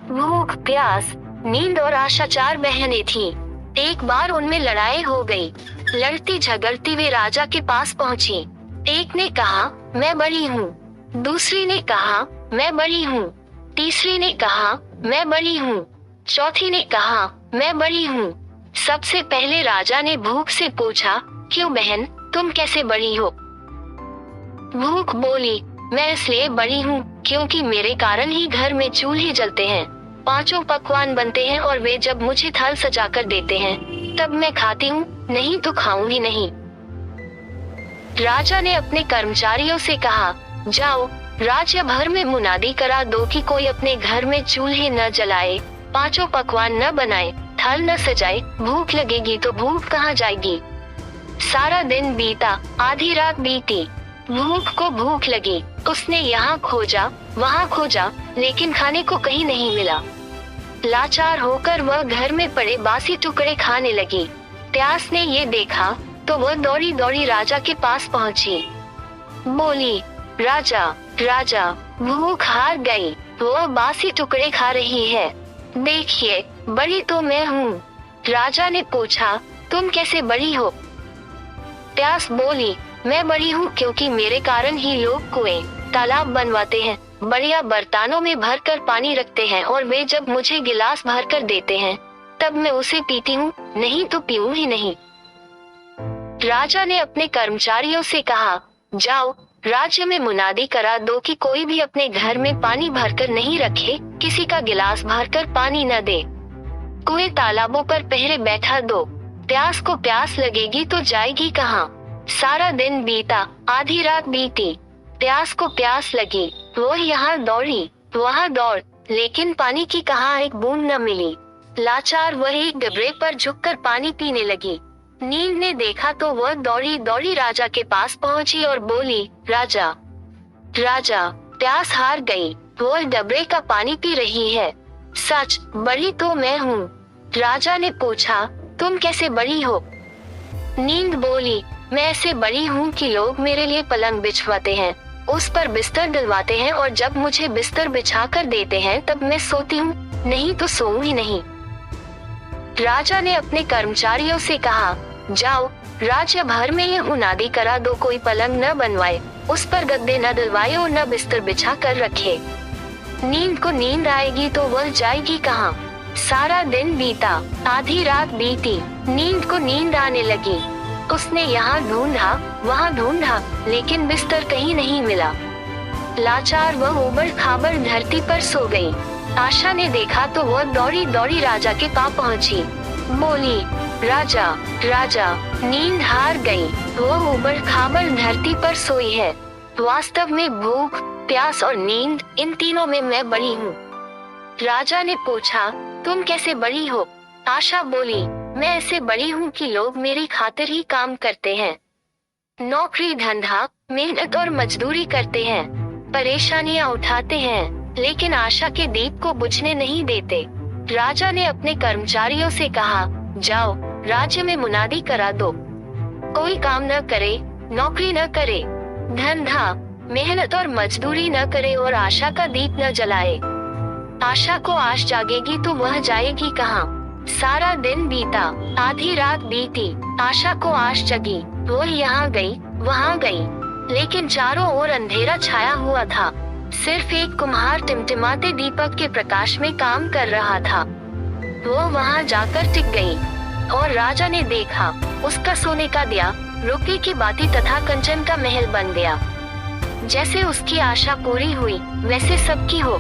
भूख, प्यास, नींद और आशा 4 बहनें थीं। एक बार उनमें लड़ाई हो गई। लड़ती झगड़ती वे राजा के पास पहुंची। एक ने कहा, मैं बड़ी हूँ। दूसरी ने कहा, मैं बड़ी हूँ। तीसरी ने कहा, मैं बड़ी हूँ। चौथी ने कहा, मैं बड़ी हूँ। सबसे पहले राजा ने भूख से पूछा, क्यों बहन, तुम कैसे बड़ी हो? भूख बोली, मैं इसलिए बड़ी हूँ क्योंकि मेरे कारण ही घर में चूल्हे जलते हैं, 5 पकवान बनते हैं और वे जब मुझे थाल सजाकर देते हैं तब मैं खाती हूँ, नहीं तो खाऊंगी नहीं। राजा ने अपने कर्मचारियों से कहा, जाओ राज्य भर में मुनादी करा दो कि कोई अपने घर में चूल्हे न जलाए, 5 पकवान न बनाए, थाल न सजाए। भूख लगेगी तो भूख कहाँ जाएगी? सारा दिन बीता, आधी रात बीती। भूख को भूख लगी। उसने यहाँ खोजा, वहाँ खोजा, लेकिन खाने को कहीं नहीं मिला। लाचार होकर वह घर में पड़े बासी टुकड़े खाने लगी। प्यास ने ये देखा तो वह दौड़ी दौड़ी राजा के पास पहुँची। बोली, राजा, राजा, भूख हार गई, वह बासी टुकड़े खा रही है। देखिए, बड़ी तो मैं हूँ। राजा ने पूछा, तुम कैसे बड़ी हो? प्यास बोली, मैं बड़ी हूँ क्योंकि मेरे कारण ही लोग कुएं, तालाब बनवाते हैं, बढ़िया बर्तनों में भरकर पानी रखते हैं और वे जब मुझे गिलास भरकर देते हैं तब मैं उसे पीती हूँ, नहीं तो पीऊँ ही नहीं। राजा ने अपने कर्मचारियों से कहा, जाओ राज्य में मुनादी करा दो कि कोई भी अपने घर में पानी भरकर नहीं रखे, किसी का गिलास भरकर पानी न दे। कुएं तालाबों पर पहरे बैठा दो। प्यास को प्यास लगेगी तो जाएगी कहाँ? सारा दिन बीता, आधी रात बीती। प्यास को प्यास लगी, वो यहाँ दौड़ी, वहाँ दौड़, लेकिन पानी की कहाँ एक बूंद न मिली। लाचार वह एक डबरे पर झुककर पानी पीने लगी। नींद ने देखा तो वह दौड़ी दौड़ी राजा के पास पहुँची और बोली, राजा, राजा, प्यास हार गई, वो डबरे का पानी पी रही है। सच, बड़ी तो मैं हूँ। राजा ने पूछा, तुम कैसे बड़ी हो? नींद बोली, मैं ऐसे बड़ी हूँ कि लोग मेरे लिए पलंग बिछवाते हैं, उस पर बिस्तर डलवाते हैं और जब मुझे बिस्तर बिछा कर देते हैं तब मैं सोती हूँ, नहीं तो सोऊं ही नहीं। राजा ने अपने कर्मचारियों से कहा, जाओ राज्य भर में ये मुनादी करा दो कोई पलंग न बनवाए, उस पर गद्दे न डलवाए और न बिस्तर बिछा कर रखे। नींद को नींद आएगी तो वह जाएगी कहाँ? सारा दिन बीता, आधी रात बीती। नींद को नींद आने लगी। उसने यहाँ ढूंढा, वहाँ ढूंढा, लेकिन बिस्तर कहीं नहीं मिला। लाचार वह ऊबड़ खाबड़ धरती पर सो गई। आशा ने देखा तो वह दौड़ी दौड़ी राजा के पास पहुँची। बोली, राजा, राजा, नींद हार गई, वह ऊबड़ खाबड़ धरती पर सोई है। वास्तव में भूख, प्यास और नींद, इन तीनों में मैं बड़ी हूँ। राजा ने पूछा, तुम कैसे बड़ी हो? आशा बोली, मैं ऐसे बड़ी हूँ कि लोग मेरी खातिर ही काम करते हैं, नौकरी धंधा, मेहनत और मजदूरी करते हैं, परेशानियाँ उठाते हैं, लेकिन आशा के दीप को बुझने नहीं देते। राजा ने अपने कर्मचारियों से कहा, जाओ राज्य में मुनादी करा दो, कोई काम न करे, नौकरी न करे, धंधा, मेहनत और मजदूरी न करे और आशा का दीप न जलाए। आशा को आश जागेगी तो वह जाएगी कहाँ? सारा दिन बीता, आधी रात बीती। आशा को आश जगी, वो यहाँ गई, वहाँ गई, लेकिन चारों ओर अंधेरा छाया हुआ था। सिर्फ एक कुम्हार टिमटिमाते दीपक के प्रकाश में काम कर रहा था। वो वहाँ जाकर टिक गई और राजा ने देखा, उसका सोने का दिया रुपये की बाती तथा कंचन का महल बन गया। जैसे उसकी आशा पूरी हुई, वैसे सबकी हो।